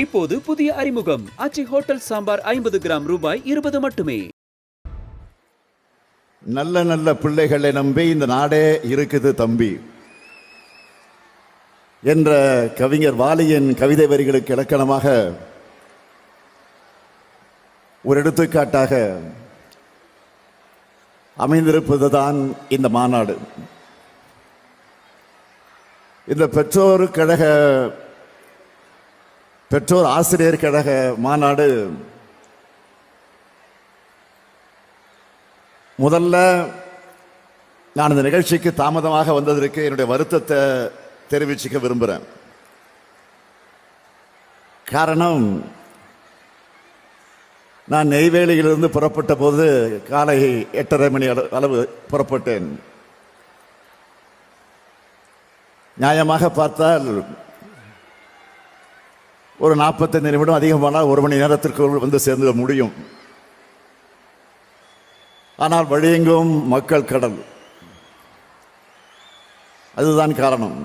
இப்போது புதிய அறிமுகம் ஆச்சி ஹோட்டல் சாம்பார் 50 கிராம் ரூபாய் 20 மட்டுமே. நல்ல நல்ல பிள்ளைகளை நம்பி இந்த நாடே இருக்குது தம்பி என்ற கவிஞர் வாலியின் கவிதை வரிகளுக்கு இலக்கணமாக ஒரு எடுத்துக்காட்டாக அமைந்திருப்பதுதான் இந்த மாநாடு. இந்த பெற்றோர் ஆசிரியர் கழக மாநாடு முதல்ல நான் இந்த நிகழ்ச்சிக்கு தாமதமாக வந்ததற்கு என்னுடைய வருத்தத்தை தெரிவிச்சுக்க விரும்புகிறேன். காரணம், நான் நெய்வேலியிலிருந்து புறப்பட்ட போது காலை 8:30 மணி அளவு புறப்பட்டேன். நியாயமாக பார்த்தால் ஒரு 45 நிமிடம் அதிகமானால் 1 மணி நேரத்திற்குள் வந்து சேர்ந்து முடியும். ஆனால் வழியெங்கும் மக்கள் கடல். அதுதான் காரணம்.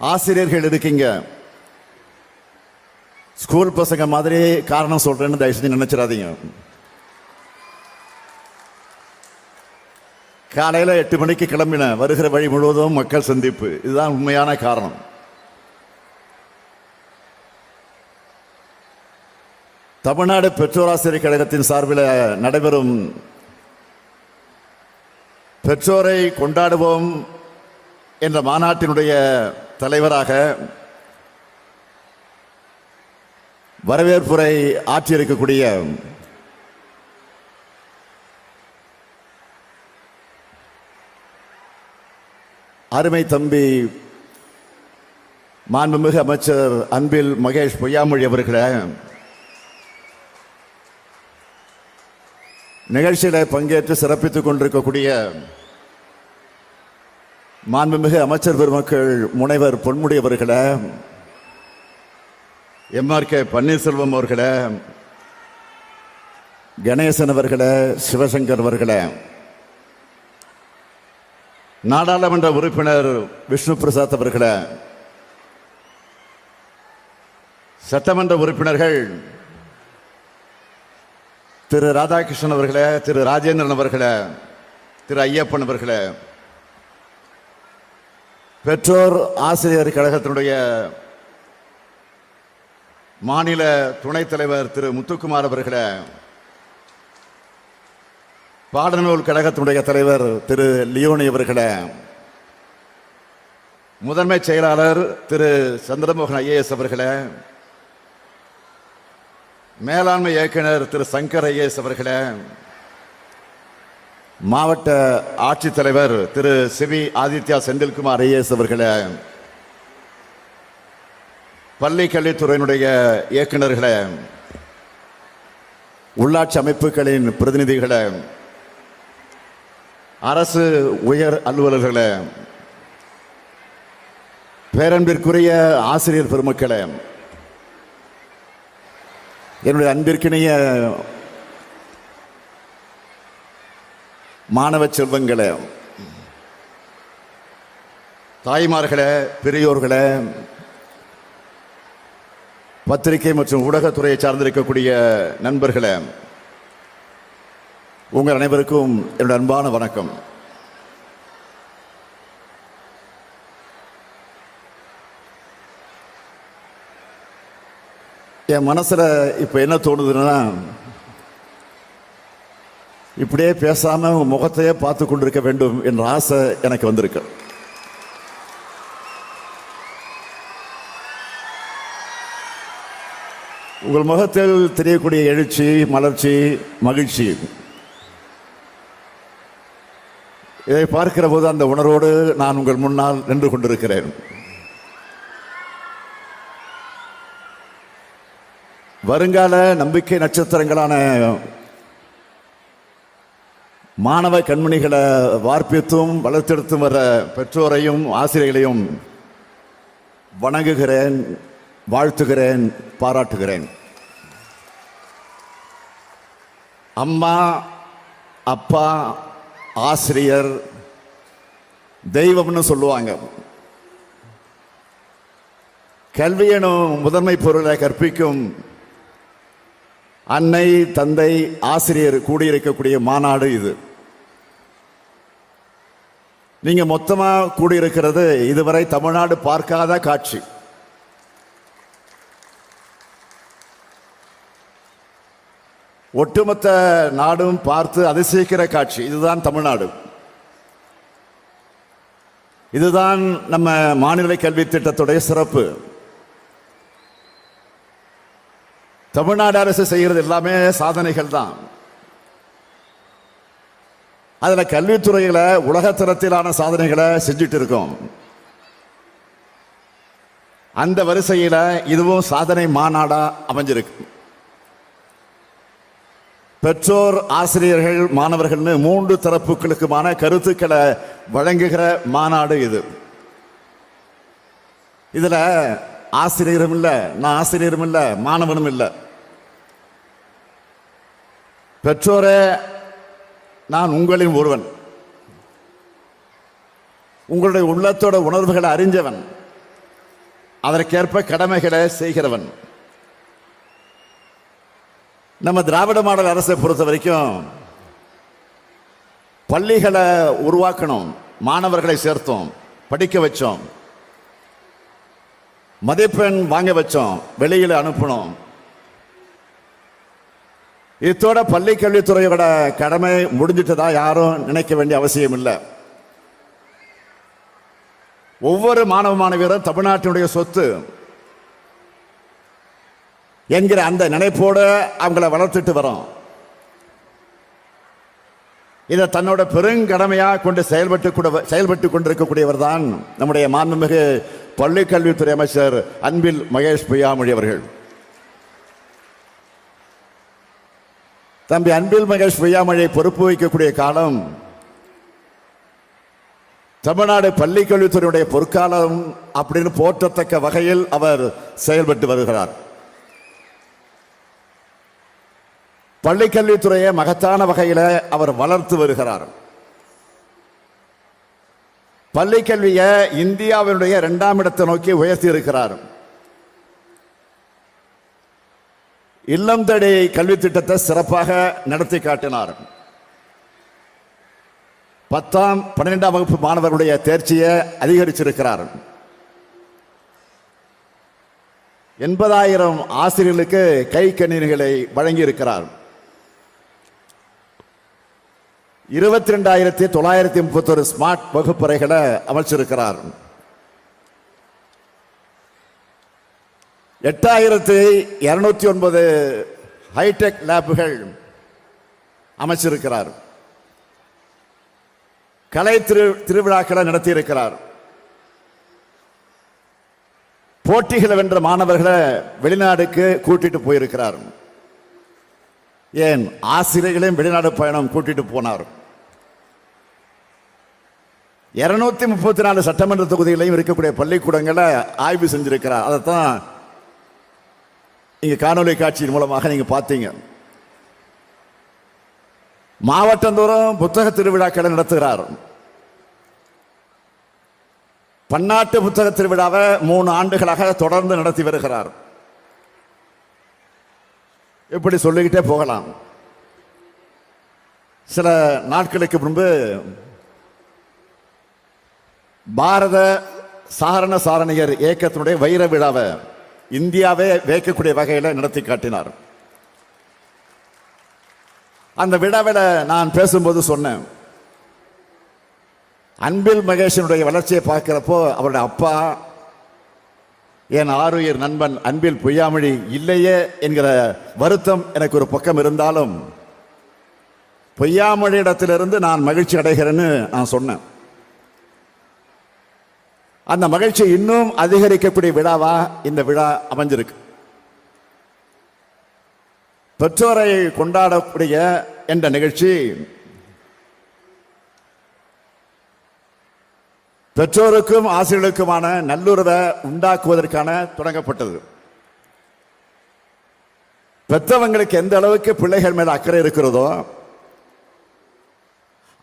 ஆசிரியர்கள் இருக்கீங்க, ஸ்கூல் பசங்க மாதிரி காரணம் சொல்றேன்னு தயவு செஞ்சு நினைச்சிடாதீங்க. காலையில் 8 மணிக்கு கிளம்பின, வருகிற வழி முழுவதும் மக்கள் சந்திப்பு. இதுதான் உண்மையான காரணம். தமிழ்நாடு பெற்றோராசிரியர் கழகத்தின் சார்பில் நடைபெறும் பெற்றோரை கொண்டாடுவோம் என்ற மாநாட்டினுடைய தலைவராக வரவேற்புரை ஆற்றியிருக்கக்கூடிய அருமை தம்பி மாண்புமிகு அமைச்சர் அன்பில் மகேஷ் பொய்யாமொழி அவர்களே, நிகழ்ச்சியில் பங்கேற்று சிறப்பித்துக் கொண்டிருக்கக்கூடிய மாண்புமிகு அமைச்சர் பெருமக்கள் முனைவர் பொன்முடி அவர்களே, MRK பன்னீர்செல்வம் அவர்களே, கணேசன் அவர்களே, சிவசங்கர் அவர்களே, நாடாளுமன்ற உறுப்பினர் விஷ்ணு பிரசாத் அவர்களே, சட்டமன்ற உறுப்பினர்கள் திரு ராதாகிருஷ்ணன் அவர்களே, திரு ராஜேந்திரன் அவர்களே, திரு ஐயப்பன் அவர்களே, பெற்றோர் ஆசிரியர் கழகத்தினுடைய மாநில துணைத் தலைவர் திரு முத்துக்குமார் அவர்களே, பாடநூல் கழகத்தினுடைய தலைவர் திரு லியோனி அவர்களே, முதன்மை செயலாளர் திரு சந்திரமோகன் IAS அவர்களே, மேலாண்மை இயக்குனர் திரு சங்கர் IAS அவர்களே, மாவட்ட ஆட்சித்தலைவர் திரு சிவி ஆதித்யா செந்தில்குமார் IAS அவர்களே, பள்ளி கல்வித்துறையினுடைய இயக்குநர்களே, உள்ளாட்சி அமைப்புகளின் பிரதிநிதிகளே, அரசு உயர் அலுவலர்களே, பேரன்பிற்குரிய ஆசிரியர் பெருமக்களே, என்னுடைய அன்பிற்கிணைய மாணவ செல்வங்களே, தாய்மார்களே, பெரியோர்களே, பத்திரிகை மற்றும் ஊடகத்துறையை சார்ந்திருக்கக்கூடிய நண்பர்களே, உங்கள் அனைவருக்கும் என்னுடைய அன்பான வணக்கம். என் மனசுல இப்ப என்ன தோணுதுன்னா, இப்படியே பேசாம முகத்தையே பார்த்து கொண்டிருக்க வேண்டும் என்ற ஆசை எனக்கு வந்திருக்கு. உங்கள் முகத்தில் தெரியக்கூடிய எழுச்சி, மலர்ச்சி, மகிழ்ச்சி, இதை பார்க்கிற போது அந்த உணர்வோடு நான் உங்கள் முன்னால் நின்று கொண்டிருக்கிறேன். வருங்கால நம்பிக்கை நட்சத்திரங்களான மாணவ கண்மணிகளை வார்ப்பித்தும் வளர்த்தெடுத்தும் வர பெற்றோரையும் ஆசிரியர்களையும் வணங்குகிறேன், வாழ்த்துகிறேன், பாராட்டுகிறேன். அம்மா, அப்பா, ஆசிரியர் தெய்வம்னு சொல்லுவாங்க. கல்வி எனும் முதன்மை பொருளை கற்பிக்கும் அன்னை, தந்தை, ஆசிரியர் கூடியிருக்கக்கூடிய மாநாடு இது. நீங்க மொத்தமா கூடியிருக்கிறது இதுவரை தமிழ்நாடு பார்க்காத காட்சி. ஒட்டுமொத்த நாடும் பார்த்து அதிசயிக்கிற காட்சி. இதுதான் தமிழ்நாடு. இதுதான் நம்ம மாநில கல்வி திட்டத்துடைய சிறப்பு. தமிழ்நாடு அரசு செய்கிறது எல்லாமே சாதனைகள் தான். அதுல கல்வித்துறையில உலகத்தரத்திலான சாதனைகளை செஞ்சுட்டு இருக்கோம். அந்த வரிசையில இதுவும் சாதனை மாநாடா அமைஞ்சிருக்கு. பெற்றோர், ஆசிரியர்கள், மாணவர்கள்னு 3 தரப்புகளுக்குமான கருத்துக்களை வழங்குகிற மாநாடு இது. இதுல ஆசிரியரும் இல்லை, நான் ஆசிரியரும் இல்லை, மாணவனும் இல்லை. பெற்றோரே, நான் உங்களின் ஒருவன். உங்களுடைய உள்ளத்தோட உணர்வுகளை அறிஞ்சவன், அதற்கேற்ப கடமைகளை செய்கிறவன். நம்ம திராவிட மாடல் அரசை பொறுத்த வரைக்கும் பள்ளிகளை உருவாக்கணும், மாணவர்களை சேர்த்தோம், படிக்க வச்சோம், மதிப்பெண் வாங்க வச்சோம், வெளியில் அனுப்பணும். இதோட பள்ளி கல்வித்துறையோட கடமை முடிஞ்சிட்டதா யாரும் நினைக்க வேண்டிய அவசியம் இல்லை. ஒவ்வொரு மாணவ மாணவியரும் தமிழ்நாட்டினுடைய சொத்து என்கிற அந்த நினைப்போடு அவங்களை வளர்த்துட்டு வரோம். இதை தன்னோட பெருங்கடமையாக கொண்டு செயல்பட்டு கொண்டிருக்கக்கூடியவர் தான் நம்முடைய மாண்புமிகு பள்ளி கல்வித்துறை அமைச்சர் அன்பில் மகேஷ் பொய்யாமொழி அவர்கள். தம்பி அன்பில் மகேஷ் பொய்யாமொழியை பொறுப்பு வைக்கக்கூடிய காலம் தமிழ்நாடு பள்ளி கல்வித்துறையுடைய பொற்காலம் அப்படின்னு போற்றத்தக்க வகையில் அவர் செயல்பட்டு வருகிறார். பள்ளி கல்வித்துறையை மகத்தான வகையில் அவர் வளர்த்து வருகிறார். பள்ளி கல்வியை இந்தியாவினுடைய 2ஆம் இடத்தை நோக்கி உயர்த்தி இருக்கிறார். இல்லம் தேடி கல்வி திட்டத்தை சிறப்பாக நடத்தி காட்டினார். 10ஆம் 12ஆம் வகுப்பு மாணவர்களுடைய தேர்ச்சியை அதிகரிச்சிருக்கிறார். 80,000 ஆசிரியர்களுக்கு கை கணினிகளை வழங்கி இருக்கிறார். 22,931 ஸ்மார்ட் வகுப்பறைகளை அமைச்சிருக்கிறார். 8,209 ஹைடெக் லேபுகள் அமைச்சிருக்கிறார். கலை திருவிழாக்களை நடத்தியிருக்கிறார். போட்டிகளை வென்ற மாணவர்களை வெளிநாடுக்கு கூட்டிட்டு போயிருக்கிறார். ஏன், ஆசிரியர்களையும் வெளிநாடு பயணம் கூட்டிட்டு போனார். 234 சட்டமன்ற தொகுதிகளையும் இருக்கக்கூடிய பள்ளிக்கூடங்களை ஆய்வு செஞ்சிருக்கிறார். அதைத்தான் இங்க காணொலி காட்சியின் மூலமாக நீங்க பார்த்தீங்க. மாவட்டந்தோறும் புத்தக திருவிழாக்களை நடத்துகிறார். பன்னாட்டு புத்தக திருவிழாவை 3 ஆண்டுகளாக தொடர்ந்து நடத்தி வருகிறார். இப்படி சொல்லிக்கிட்டே போகலாம். சில நாட்களுக்கு முன்பு பாரத சாரண சாரணியர் இயக்கத்தினுடைய வைர விழாவை இந்தியாவே வைக்கக்கூடிய வகையில் நடத்தி காட்டினார். அந்த விழாவில் நான் பேசும்போது சொன்னேன், அன்பில் மகேஷனுடைய வளர்ச்சியை பார்க்கிறப்போ அவருடைய அப்பா, என் ஆருயிர் நண்பன் அன்பில் பொய்யாமொழி இல்லையே என்கிற வருத்தம் எனக்கு ஒரு பக்கம் இருந்தாலும், பொய்யாமொழி இடத்திலிருந்து நான் மகிழ்ச்சி அடைகிறேன்னு நான் சொன்னேன். அந்த மகிழ்ச்சி இன்னும் அதிகரிக்கக்கூடிய விழாவா இந்த விழா அமைஞ்சிருக்கு. பெற்றோரை கொண்டாடக்கூடிய என்ற நிகழ்ச்சி பெற்றோருக்கும் ஆசிரியர்களுக்குமான நல்லுறவை உண்டாக்குவதற்கான தொடங்கப்பட்டது. பெற்றவங்களுக்கு எந்த அளவுக்கு பிள்ளைகள் மேல அக்கறை இருக்கிறதோ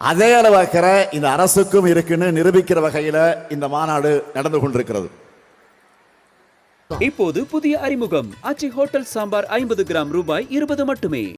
அதே அளவு அக்கறை இந்த அரசுக்கும் இருக்குன்னு நிரூபிக்கிற வகையில் இந்த மாநாடு நடந்து கொண்டிருக்கிறது. இப்போது புதிய அறிமுகம் ஆச்சி ஹோட்டல் சாம்பார் 50 கிராம் ரூபாய் 20 மட்டுமே.